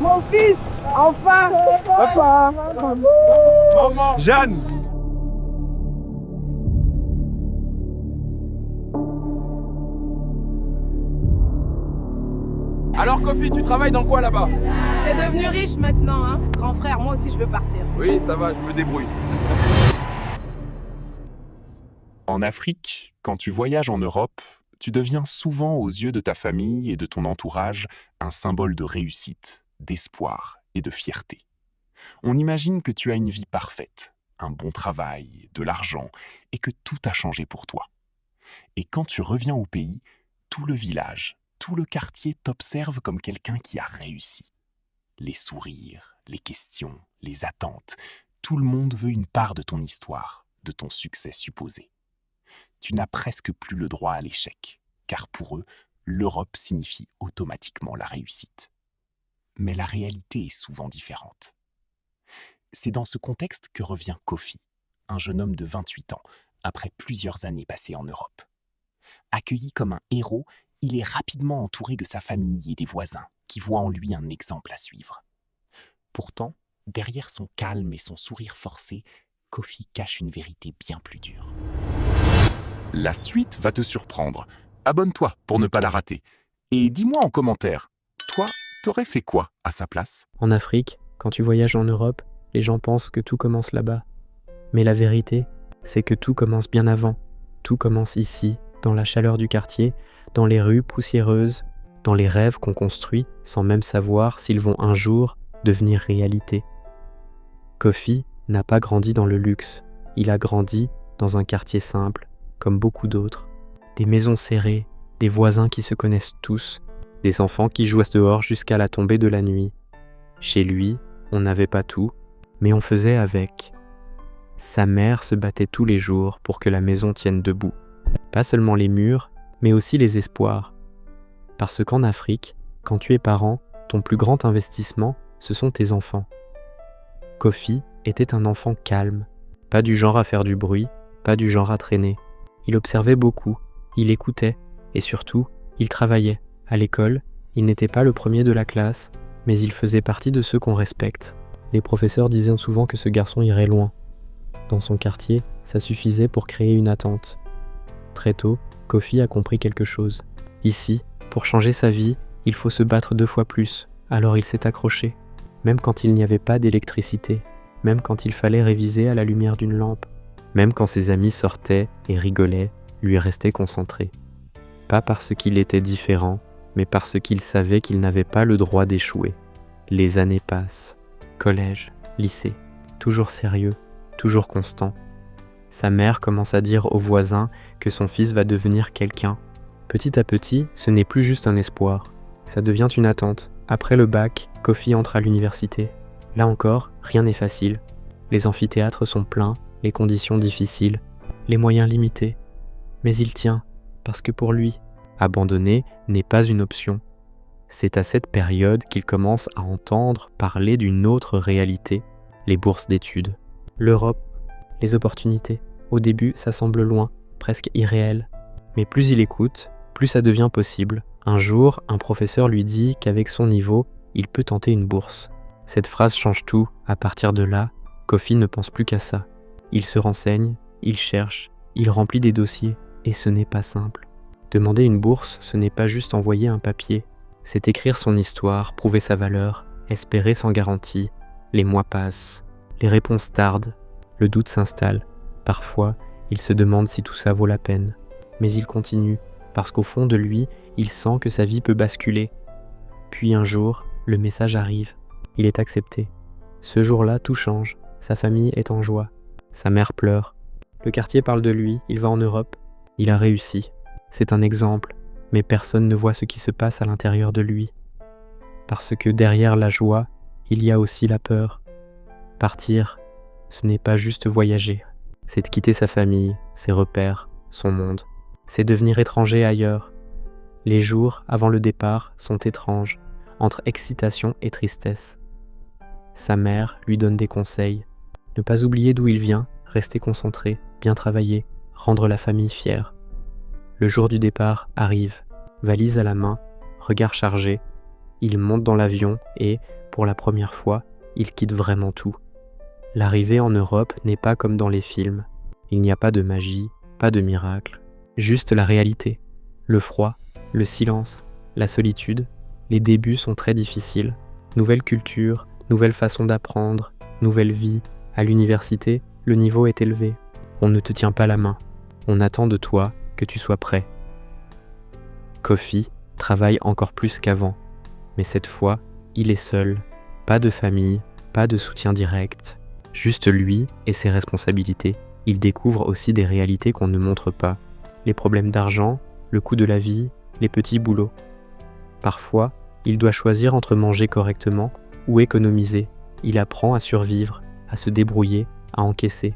Mon fils, enfin. Papa. Maman. Jeanne. Alors Kofi, tu travailles dans quoi là-bas? T'es devenu riche maintenant, hein? Grand frère, moi aussi je veux partir. Oui, ça va, je me débrouille. En Afrique, quand tu voyages en Europe, tu deviens souvent aux yeux de ta famille et de ton entourage un symbole de réussite, d'espoir et de fierté. On imagine que tu as une vie parfaite, un bon travail, de l'argent et que tout a changé pour toi. Et quand tu reviens au pays, tout le village, tout le quartier t'observe comme quelqu'un qui a réussi. Les sourires, les questions, les attentes, tout le monde veut une part de ton histoire, de ton succès supposé. Tu n'as presque plus le droit à l'échec, car pour eux, l'Europe signifie automatiquement la réussite. Mais la réalité est souvent différente. C'est dans ce contexte que revient Kofi, un jeune homme de 28 ans, après plusieurs années passées en Europe. Accueilli comme un héros, il est rapidement entouré de sa famille et des voisins, qui voient en lui un exemple à suivre. Pourtant, derrière son calme et son sourire forcé, Kofi cache une vérité bien plus dure. La suite va te surprendre. Abonne-toi pour ne pas la rater. Et dis-moi en commentaire, toi, t'aurais fait quoi à sa place? En Afrique, quand tu voyages en Europe, les gens pensent que tout commence là-bas. Mais la vérité, c'est que tout commence bien avant. Tout commence ici, dans la chaleur du quartier, dans les rues poussiéreuses, dans les rêves qu'on construit sans même savoir s'ils vont un jour devenir réalité. Kofi n'a pas grandi dans le luxe. Il a grandi dans un quartier simple, comme beaucoup d'autres. Des maisons serrées, des voisins qui se connaissent tous, des enfants qui jouent dehors jusqu'à la tombée de la nuit. Chez lui, on n'avait pas tout, mais on faisait avec. Sa mère se battait tous les jours pour que la maison tienne debout. Pas seulement les murs, mais aussi les espoirs. Parce qu'en Afrique, quand tu es parent, ton plus grand investissement, ce sont tes enfants. Kofi était un enfant calme, pas du genre à faire du bruit, pas du genre à traîner. Il observait beaucoup, il écoutait, et surtout, il travaillait. À l'école, il n'était pas le premier de la classe, mais il faisait partie de ceux qu'on respecte. Les professeurs disaient souvent que ce garçon irait loin. Dans son quartier, ça suffisait pour créer une attente. Très tôt, Kofi a compris quelque chose. Ici, pour changer sa vie, il faut se battre 2 fois plus. Alors il s'est accroché. Même quand il n'y avait pas d'électricité, même quand il fallait réviser à la lumière d'une lampe, même quand ses amis sortaient et rigolaient, lui restait concentré. Pas parce qu'il était différent, mais parce qu'il savait qu'il n'avait pas le droit d'échouer. Les années passent. Collège, lycée, toujours sérieux, toujours constant. Sa mère commence à dire aux voisins que son fils va devenir quelqu'un. Petit à petit, ce n'est plus juste un espoir. Ça devient une attente. Après le bac, Kofi entre à l'université. Là encore, rien n'est facile. Les amphithéâtres sont pleins, les conditions difficiles, les moyens limités. Mais il tient, parce que pour lui, abandonner n'est pas une option. C'est à cette période qu'il commence à entendre parler d'une autre réalité, les bourses d'études. L'Europe, les opportunités. Au début, ça semble loin, presque irréel. Mais plus il écoute, plus ça devient possible. Un jour, un professeur lui dit qu'avec son niveau, il peut tenter une bourse. Cette phrase change tout. À partir de là, Kofi ne pense plus qu'à ça. Il se renseigne, il cherche, il remplit des dossiers, et ce n'est pas simple. Demander une bourse, ce n'est pas juste envoyer un papier. C'est écrire son histoire, prouver sa valeur, espérer sans garantie. Les mois passent, les réponses tardent, le doute s'installe. Parfois, il se demande si tout ça vaut la peine. Mais il continue, parce qu'au fond de lui, il sent que sa vie peut basculer. Puis un jour, le message arrive. Il est accepté. Ce jour-là, tout change. Sa famille est en joie. Sa mère pleure. Le quartier parle de lui, il va en Europe. Il a réussi. C'est un exemple, mais personne ne voit ce qui se passe à l'intérieur de lui. Parce que derrière la joie, il y a aussi la peur. Partir, ce n'est pas juste voyager. C'est de quitter sa famille, ses repères, son monde. C'est devenir étranger ailleurs. Les jours avant le départ sont étranges, entre excitation et tristesse. Sa mère lui donne des conseils. Ne pas oublier d'où il vient, rester concentré, bien travailler, rendre la famille fière. Le jour du départ arrive, valise à la main, regard chargé. il monte dans l'avion et, pour la première fois, il quitte vraiment tout. L'arrivée en Europe n'est pas comme dans les films. Il n'y a pas de magie, pas de miracle, juste la réalité. Le froid, le silence, la solitude, les débuts sont très difficiles. Nouvelle culture, nouvelle façon d'apprendre, nouvelle vie. À l'université, le niveau est élevé. On ne te tient pas la main. On attend de toi que tu sois prêt. Kofi travaille encore plus qu'avant. Mais cette fois, il est seul. Pas de famille, pas de soutien direct. Juste lui et ses responsabilités. Il découvre aussi des réalités qu'on ne montre pas. Les problèmes d'argent, le coût de la vie, les petits boulots. Parfois, il doit choisir entre manger correctement ou économiser. Il apprend à survivre, à se débrouiller, à encaisser.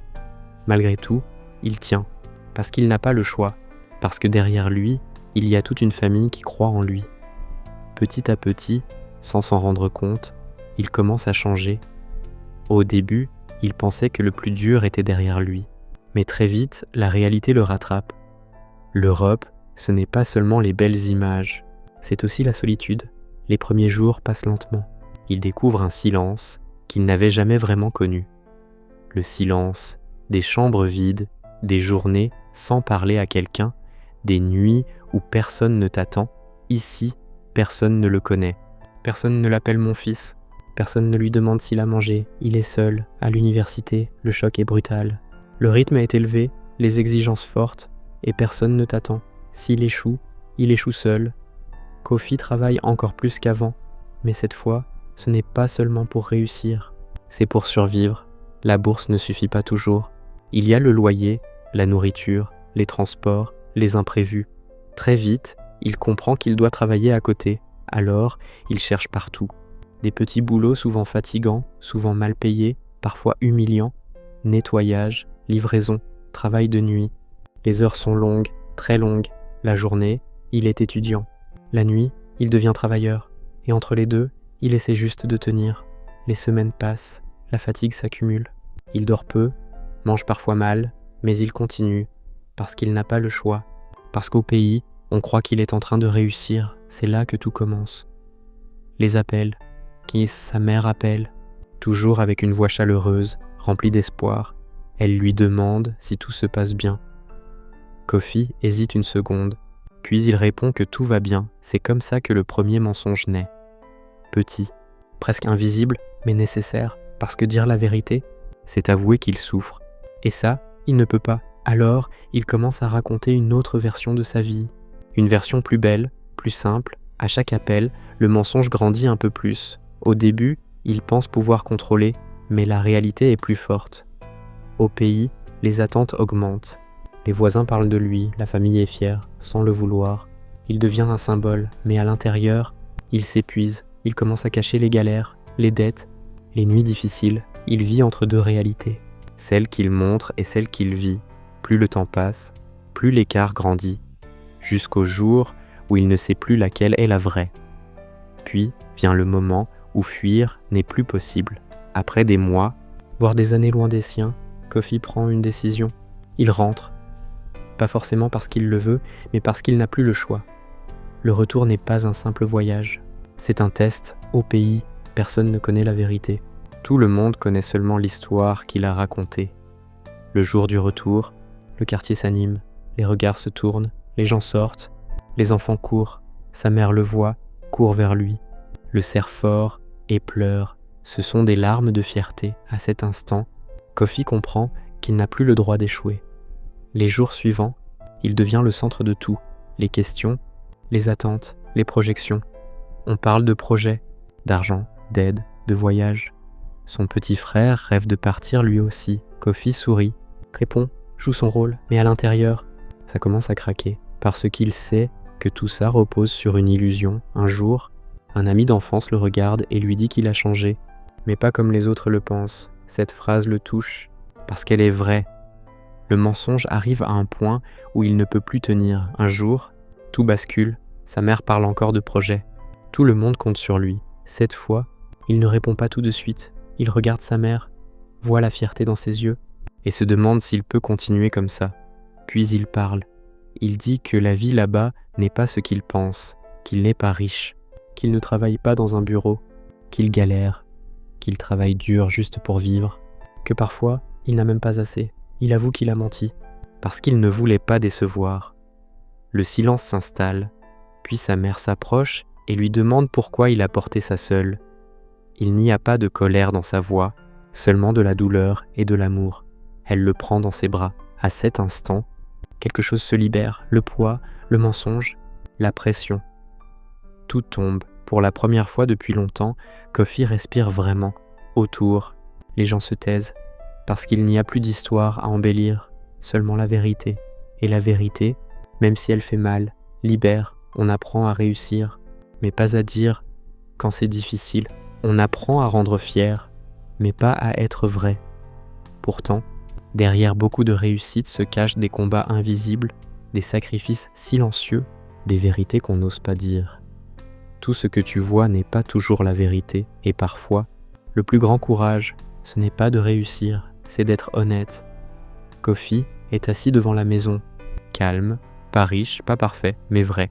Malgré tout, il tient, parce qu'il n'a pas le choix, parce que derrière lui, il y a toute une famille qui croit en lui. Petit à petit, sans s'en rendre compte, il commence à changer. Au début, il pensait que le plus dur était derrière lui. Mais très vite, la réalité le rattrape. L'Europe, ce n'est pas seulement les belles images, c'est aussi la solitude. Les premiers jours passent lentement. Il découvre un silence qu'il n'avait jamais vraiment connu. Le silence, des chambres vides, des journées sans parler à quelqu'un, des nuits où personne ne t'attend. Ici, personne ne le connaît. Personne ne l'appelle mon fils. Personne ne lui demande s'il a mangé. Il est seul. À l'université, le choc est brutal. Le rythme est élevé, les exigences fortes, et personne ne t'attend. S'il échoue, il échoue seul. Kofi travaille encore plus qu'avant, mais cette fois, ce n'est pas seulement pour réussir, c'est pour survivre. La bourse ne suffit pas toujours. Il y a le loyer, la nourriture, les transports, les imprévus. Très vite, il comprend qu'il doit travailler à côté, alors il cherche partout. Des petits boulots souvent fatigants, souvent mal payés, parfois humiliants, nettoyage, livraison, travail de nuit. Les heures sont longues, très longues. La journée, il est étudiant. La nuit, il devient travailleur. Et entre les deux, il essaie juste de tenir. Les semaines passent, la fatigue s'accumule. Il dort peu, mange parfois mal, mais il continue, parce qu'il n'a pas le choix. Parce qu'au pays, on croit qu'il est en train de réussir. C'est là que tout commence. Les appels, qui sa mère appelle, toujours avec une voix chaleureuse, remplie d'espoir. Elle lui demande si tout se passe bien. Kofi hésite une seconde, puis il répond que tout va bien. C'est comme ça que le premier mensonge naît. Petit, presque invisible, mais nécessaire, parce que dire la vérité, c'est avouer qu'il souffre. Et ça, il ne peut pas. Alors, il commence à raconter une autre version de sa vie. Une version plus belle, plus simple. À chaque appel, le mensonge grandit un peu plus. Au début, il pense pouvoir contrôler, mais la réalité est plus forte. Au pays, les attentes augmentent. Les voisins parlent de lui, la famille est fière, sans le vouloir. Il devient un symbole, mais à l'intérieur, il s'épuise. Il commence à cacher les galères, les dettes, les nuits difficiles. Il vit entre deux réalités, celle qu'il montre et celle qu'il vit. Plus le temps passe, plus l'écart grandit, jusqu'au jour où il ne sait plus laquelle est la vraie. Puis vient le moment où fuir n'est plus possible. Après des mois, voire des années loin des siens, Kofi prend une décision. Il rentre. Pas forcément parce qu'il le veut, mais parce qu'il n'a plus le choix. Le retour n'est pas un simple voyage. C'est un test. Au pays, personne ne connaît la vérité. Tout le monde connaît seulement l'histoire qu'il a racontée. Le jour du retour, le quartier s'anime, les regards se tournent, les gens sortent, les enfants courent. Sa mère le voit, court vers lui, le serre fort et pleure. Ce sont des larmes de fierté. À cet instant, Kofi comprend qu'il n'a plus le droit d'échouer. Les jours suivants, il devient le centre de tout. Les questions, les attentes, les projections. On parle de projets, d'argent, d'aide, de voyage. Son petit frère rêve de partir lui aussi. Kofi sourit, répond, joue son rôle, mais à l'intérieur, ça commence à craquer. Parce qu'il sait que tout ça repose sur une illusion. Un jour, un ami d'enfance le regarde et lui dit qu'il a changé. Mais pas comme les autres le pensent. Cette phrase le touche, parce qu'elle est vraie. Le mensonge arrive à un point où il ne peut plus tenir. Un jour, tout bascule. Sa mère parle encore de projet. Tout le monde compte sur lui. Cette fois, il ne répond pas tout de suite. Il regarde sa mère, voit la fierté dans ses yeux et se demande s'il peut continuer comme ça. Puis il parle. Il dit que la vie là-bas n'est pas ce qu'il pense, qu'il n'est pas riche. qu'il ne travaille pas dans un bureau, qu'il galère, qu'il travaille dur juste pour vivre, que parfois il n'a même pas assez. Il avoue qu'il a menti, parce qu'il ne voulait pas décevoir. Le silence s'installe, puis sa mère s'approche et lui demande pourquoi il a porté ça seul. Il n'y a pas de colère dans sa voix, seulement de la douleur et de l'amour. Elle le prend dans ses bras. À cet instant, quelque chose se libère, le poids, le mensonge, la pression. Tout tombe. Pour la première fois depuis longtemps, Kofi respire vraiment. Autour, les gens se taisent, parce qu'il n'y a plus d'histoire à embellir, seulement la vérité. Et la vérité, même si elle fait mal, libère, on apprend à réussir, mais pas à dire quand c'est difficile. On apprend à rendre fier, mais pas à être vrai. Pourtant, derrière beaucoup de réussites se cachent des combats invisibles, des sacrifices silencieux, des vérités qu'on n'ose pas dire. Tout ce que tu vois n'est pas toujours la vérité, et parfois, le plus grand courage, ce n'est pas de réussir, c'est d'être honnête. Kofi est assis devant la maison, calme, pas riche, pas parfait, mais vrai.